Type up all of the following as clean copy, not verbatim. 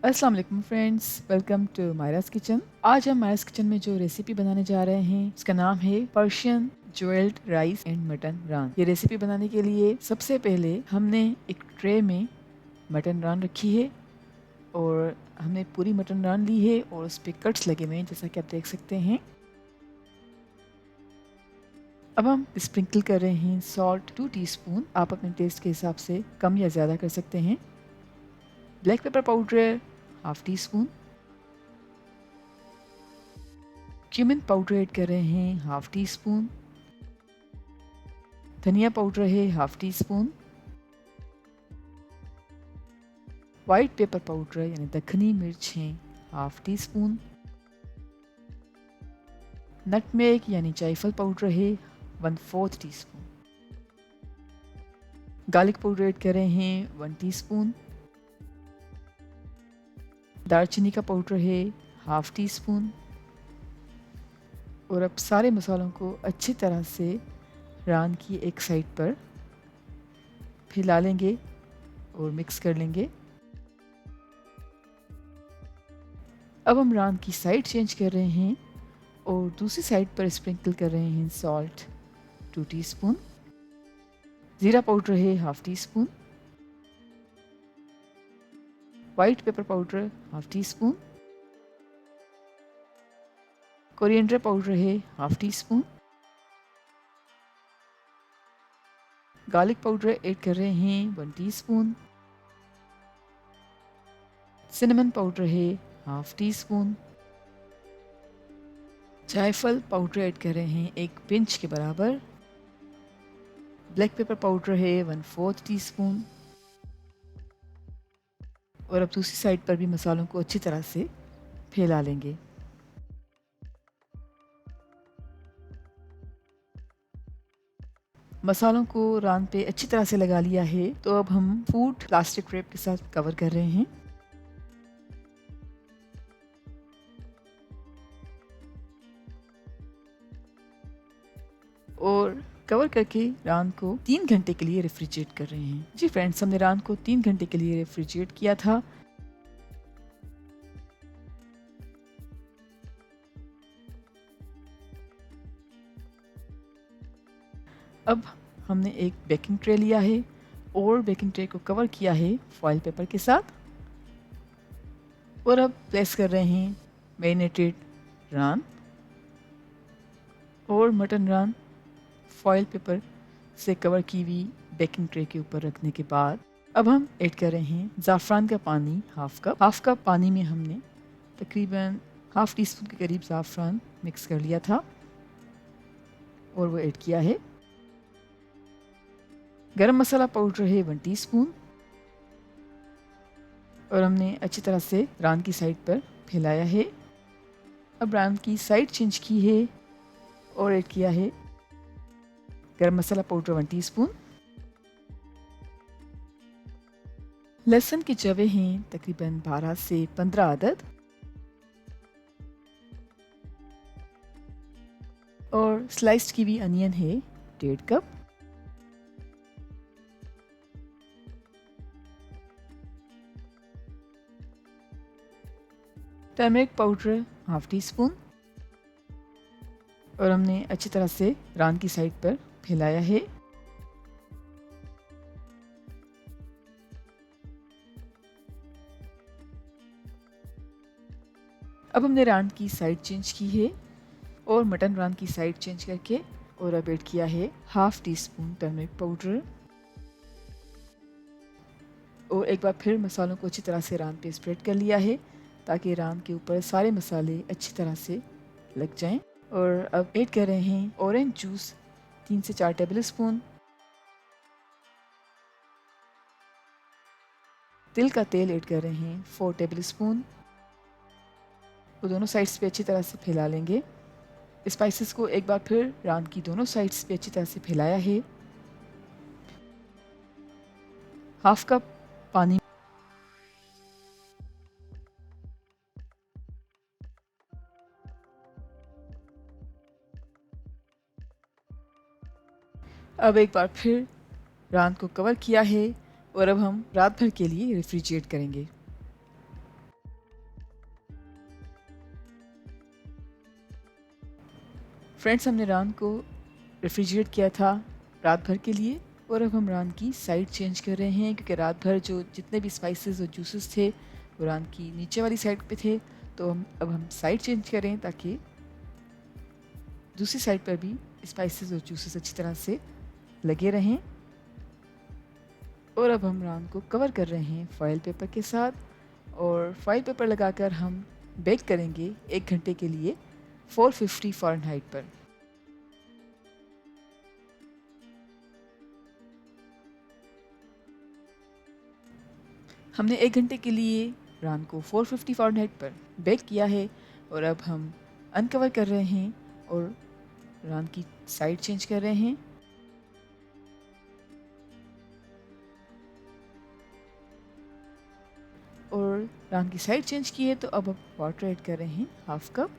अस्सलाम वालेकुम friends, welcome to Myra's kitchen. आज हम मायरास किचन में जो रेसिपी बनाने जा रहे हैं उसका नाम है Persian jewelled rice and mutton रान। ये रेसिपी बनाने के लिए सबसे पहले हमने एक ट्रे में मटन रान रखी है और हमने पूरी मटन रान ली है और उस पर कट्स लगे हुए हैं जैसा कि आप देख सकते हैं। अब हम स्प्रिंकल कर रहे हैं सॉल्ट 2 टीस्पून। आप अपने टेस्ट के हिसाब से कम या ज़्यादा कर सकते हैं। Black pepper powder half tea spoon. Cumin powder add कर रहे हैं हाफ टी स्पून। धनिया पाउडर है half teaspoon. White pepper powder यानी दखनी मिर्च है हाफ टी स्पून। नटमेग यानी जायफल पाउडर है 1/4 tea spoon. Garlic powder add कर रहे हैं 1 टी स्पून। दालचीनी का पाउडर है हाफ टी स्पून। और अब सारे मसालों को अच्छी तरह से रान की एक साइड पर फैला लेंगे और मिक्स कर लेंगे। अब हम रान की साइड चेंज कर रहे हैं और दूसरी साइड पर स्प्रिंकल कर रहे हैं सॉल्ट 2 टीस्पून। ज़ीरा पाउडर है half teaspoon. White pepper powder half teaspoon. Coriander powder है half teaspoon. Garlic powder add कर रहे हैं 1 टीस्पून। सिनेमन पाउडर है हाफ टी स्पून। जायफल पाउडर ऐड कर रहे हैं 1 पिंच के बराबर। ब्लैक पेपर पाउडर है 1/4 टीस्पून। और अब दूसरी साइड पर भी मसालों को अच्छी तरह से फैला लेंगे। मसालों को रान पे अच्छी तरह से लगा लिया है तो अब हम फूड प्लास्टिक रैप के साथ कवर कर रहे हैं। और कवर करके रान को 3 घंटे के लिए रेफ्रिजरेट कर रहे हैं। जी फ्रेंड्स, हमने रान को 3 घंटे के लिए रेफ्रिजरेट किया था। अब हमने एक बेकिंग ट्रे लिया है और बेकिंग ट्रे को कवर किया है फॉइल पेपर के साथ। और अब प्लेस कर रहे हैं मैरिनेटेड रान और मटन रान फॉइल पेपर से कवर की हुई बेकिंग ट्रे के ऊपर रखने के बाद अब हम ऐड कर रहे हैं ज़ाफ़रान का पानी हाफ कप पानी में हमने तकरीबन हाफ टी स्पून के करीब ज़ाफ़रान मिक्स कर लिया था और वो ऐड किया है। गरम मसाला पाउडर है 1 टीस्पून। और हमने अच्छी तरह से रान की साइड पर फैलाया है। अब रान की साइड चेंज की है और ऐड किया है गरम मसाला पाउडर 1 टीस्पून। लहसुन की जवे हैं तकरीबन 12 से 15 अदद। और स्लाइस्ड की हुई अनियन है 1.5 cup. Turmeric powder half tea spoon. और हमने अच्छी तरह से रान की साइड पर फैलाया है। अब हमने रान की साइड चेंज की है और मटन रान की साइड चेंज करके और अब ऐड किया है half tea spoon turmeric powder. और एक बार फिर मसालों को अच्छी तरह से रान पे स्प्रेड कर लिया है ताकि रान के ऊपर सारे मसाले अच्छी तरह से लग जाएं। और अब ऐड कर रहे हैं ऑरेंज जूस 3 से 4 टेबल स्पून। तिल का तेल ऐड कर रहे हैं 4 टेबल स्पून। वो दोनों साइड्स पे अच्छी तरह से फैला लेंगे। स्पाइसेस को एक बार फिर रान की दोनों साइड्स पे अच्छी तरह से फैलाया है। हाफ कप पानी। अब एक बार फिर रान को कवर किया है और अब हम रात भर के लिए रेफ्रिजरेट करेंगे। फ्रेंड्स, हमने रान को रेफ्रिजरेट किया था रात भर के लिए और अब हम रान की साइड चेंज कर रहे हैं, क्योंकि रात भर जो जितने भी स्पाइसेस और जूसेस थे वो रान की नीचे वाली साइड पे थे। तो अब हम साइड चेंज करें ताकि दूसरी साइड पर भी स्पाइसेस और जूसेस अच्छी तरह से लगे रहें। और अब हम रान को कवर कर रहे हैं फॉयल पेपर के साथ, और फॉयल पेपर लगाकर हम बेक करेंगे 1 घंटे के लिए 450 फ़ारेनहाइट पर। हमने 1 घंटे के लिए रान को 450 फ़ारेनहाइट पर बेक किया है और अब हम अनकवर कर रहे हैं और रान की साइड चेंज कर रहे हैं। और रान की साइड चेंज की है तो अब हम वाटर ऐड कर रहे हैं 1/2 कप,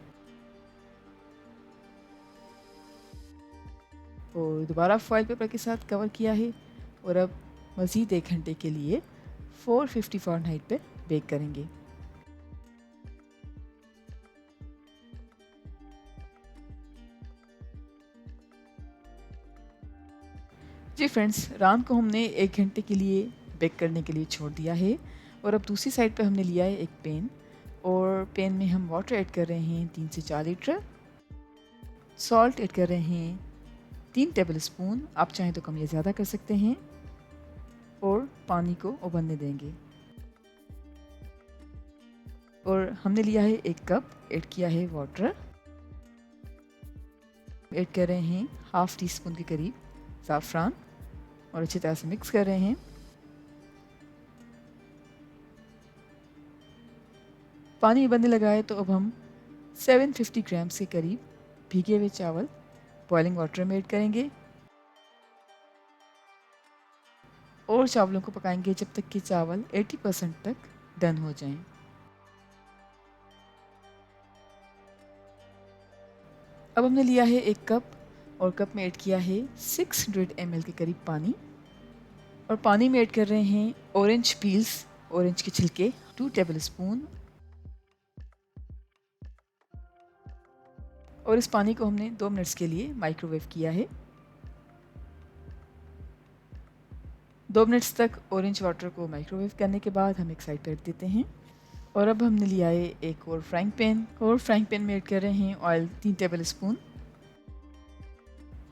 और दोबारा फॉयल पेपर के साथ कवर किया है और अब मज़ीद 1 घंटे के लिए 450 फ़ारेनहाइट पे बेक करेंगे। जी फ्रेंड्स, रान को हमने 1 घंटे के लिए बेक करने के लिए छोड़ दिया है और अब दूसरी साइड पे हमने लिया है एक पैन, और पैन में हम वाटर ऐड कर रहे हैं 3 से 4 लीटर। सॉल्ट ऐड कर रहे हैं 3 टेबल स्पून, आप चाहें तो कम या ज़्यादा कर सकते हैं, और पानी को उबलने देंगे। और हमने लिया है 1 कप, ऐड किया है वाटर, ऐड कर रहे हैं 1/2 टीस्पून के करीब ज़ाफ़रान और अच्छी तरह से मिक्स कर रहे हैं। पानी उबलने लगा है तो अब हम 750 ग्राम्स के करीब भीगे हुए चावल बॉइलिंग वाटर में ऐड करेंगे और चावलों को पकाएंगे जब तक कि चावल 80% तक डन हो जाएं। अब हमने लिया है 1 कप और कप में ऐड किया है 600 ml के करीब पानी, और पानी में ऐड कर रहे हैं ऑरेंज पील्स, ऑरेंज के छिलके 2 टेबल स्पून, और इस पानी को हमने 2 मिनट्स के लिए माइक्रोवेव किया है। 2 मिनट्स तक ऑरेंज वाटर को माइक्रोवेव करने के बाद हम एक साइड पर रख देते हैं। और अब हमने लिया है एक और फ्राइंग पैन, और फ्राइंग पैन में ऐड कर रहे हैं ऑयल 3 टेबल स्पून,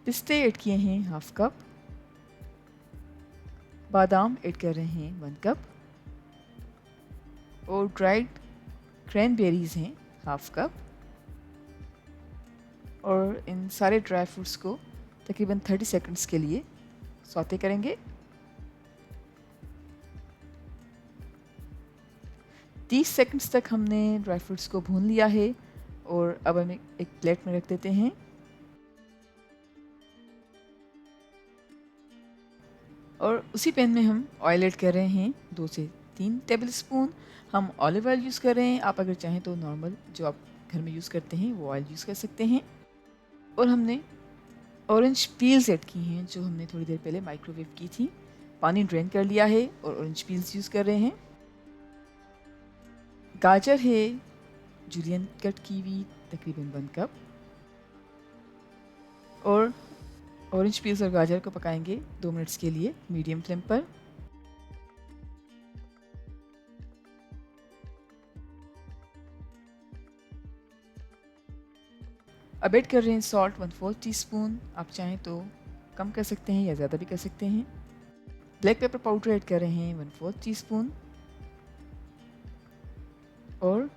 पिस्ते ऐड किए हैं 1/2 कप, बादाम ऐड कर रहे हैं 1 कप, और ड्राइड क्रैनबेरीज हैं 1/2 कप, और इन सारे ड्राई फ्रूट्स को तकरीबन 30 सेकंड्स के लिए सौते करेंगे। 30 सेकंड्स तक हमने ड्राई फ्रूट्स को भून लिया है और अब हम एक प्लेट में रख देते हैं। और उसी पैन में हम ऑयल ऐड कर रहे हैं 2 से 3 टेबल स्पून। हम ऑलिव ऑयल यूज़ कर रहे हैं, आप अगर चाहें तो नॉर्मल जो आप घर में यूज़ करते हैं वो ऑयल यूज़ कर सकते हैं। और हमने ऑरेंज पील्स ऐड की हैं जो हमने थोड़ी देर पहले माइक्रोवेव की थी। पानी ड्रेन कर लिया है और ऑरेंज पील्स यूज़ कर रहे हैं। गाजर है जूलियन कट की हुई तकरीबन 1 कप, और ऑरेंज पील्स और गाजर को पकाएंगे 2 मिनट्स के लिए मीडियम फ्लेम पर। अब ऐड कर रहे हैं सॉल्ट 1/4 टीस्पून, आप चाहें तो कम कर सकते हैं या ज़्यादा भी कर सकते हैं। ब्लैक पेपर पाउडर ऐड कर रहे हैं 1/4 टीस्पून, और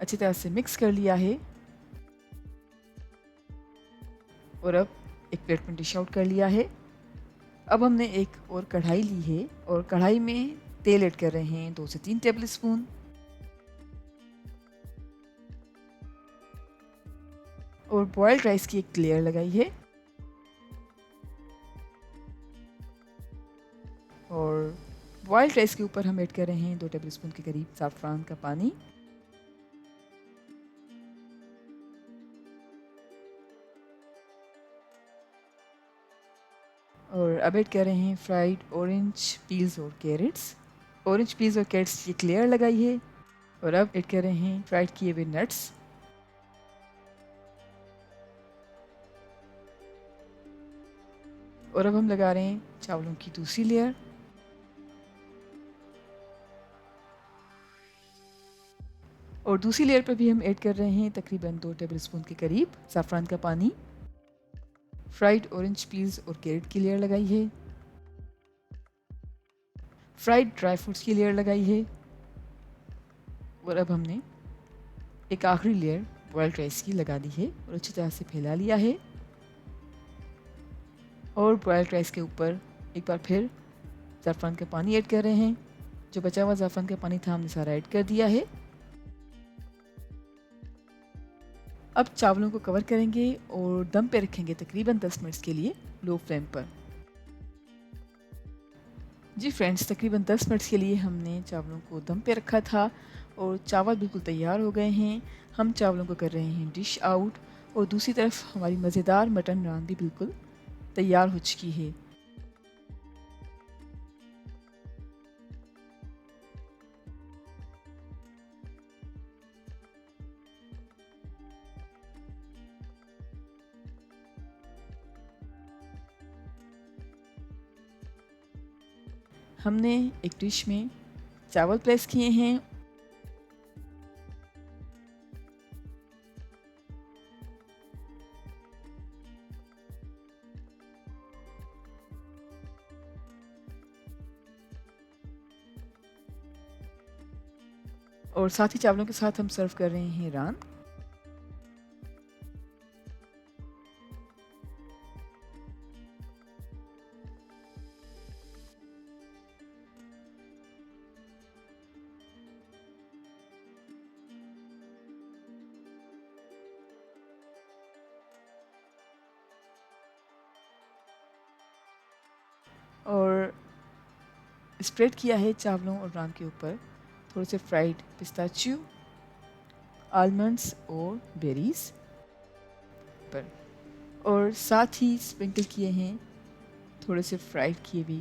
अच्छी तरह से मिक्स कर लिया है। और अब एक प्लेट में डिश आउट कर लिया है। अब हमने एक और कढ़ाई ली है और कढ़ाई में तेल ऐड कर रहे हैं 2 से 3 टेबल स्पून, और बॉइल्ड राइस की एक लेयर लगाई है, और बॉइल्ड राइस के ऊपर हम ऐड कर रहे हैं 2 टेबल स्पून के करीब ज़ाफ़रान का पानी, और अब ऐड कर रहे हैं फ्राइड ऑरेंज पील्स और कैरेट्स। ऑरेंज पील्स और कैरेट्स की एक लेयर लगाई है, और अब ऐड कर रहे हैं फ्राइड किए हुए नट्स, और अब हम लगा रहे हैं चावलों की दूसरी लेयर। और दूसरी लेयर पर भी हम ऐड कर रहे हैं तकरीबन 2 टेबलस्पून के करीब ज़ाफ़रान का पानी। फ्राइड ऑरेंज पील्स और कैरेट की लेयर लगाई है। फ्राइड ड्राई फ्रूट्स की लेयर लगाई है। और अब हमने एक आखिरी लेयर बॉइल्ड राइस की लगा दी है और अच्छी तरह से फैला लिया है। और बॉइल्ड राइस के ऊपर एक बार फिर ज़ाफ़रान का पानी ऐड कर रहे हैं। जो बचा हुआ ज़ाफ़रान का पानी था हमने सारा ऐड कर दिया है। अब चावलों को कवर करेंगे और दम पे रखेंगे तकरीबन 10 मिनट्स के लिए लो फ्लेम पर। जी फ्रेंड्स, तकरीबन 10 मिनट्स के लिए हमने चावलों को दम पे रखा था और चावल बिल्कुल तैयार हो गए हैं। हम चावलों को कर रहे हैं डिश आउट और दूसरी तरफ हमारी मज़ेदार मटन नान भी बिल्कुल तैयार हो चुकी है। हमने एक डिश में चावल प्लेस किए हैं और साथ ही चावलों के साथ हम सर्व कर रहे हैं रान। और स्प्रेड किया है चावलों और रान के ऊपर थोड़े से फ्राइड पिस्ताचियो, आलमंड्स और बेरीज पर। और साथ ही स्प्रिंकल किए हैं थोड़े से फ्राइड किए हुए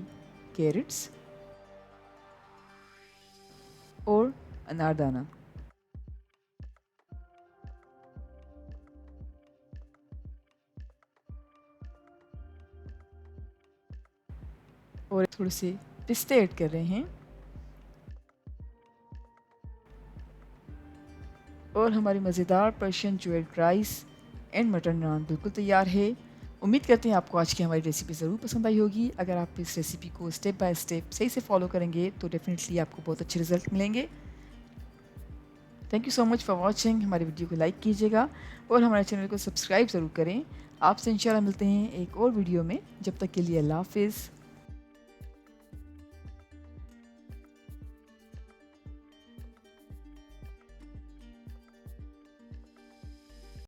कैरेट्स और अनारदाना। और थोड़े से पिस्ते ऐड कर रहे हैं। और हमारी मज़ेदार Persian jewelled rice and mutton naan बिल्कुल तैयार है। उम्मीद करते हैं आपको आज की हमारी रेसिपी ज़रूर पसंद आई होगी। अगर आप इस रेसिपी को स्टेप बाय स्टेप सही से फॉलो करेंगे तो डेफिनेटली आपको बहुत अच्छे रिजल्ट मिलेंगे। Thank you so much for watching. हमारी वीडियो को लाइक कीजिएगा और हमारे चैनल को सब्सक्राइब ज़रूर करें। आपसे इंशाल्लाह मिलते हैं एक और वीडियो में। जब तक के लिए अल्लाह हाफिज़।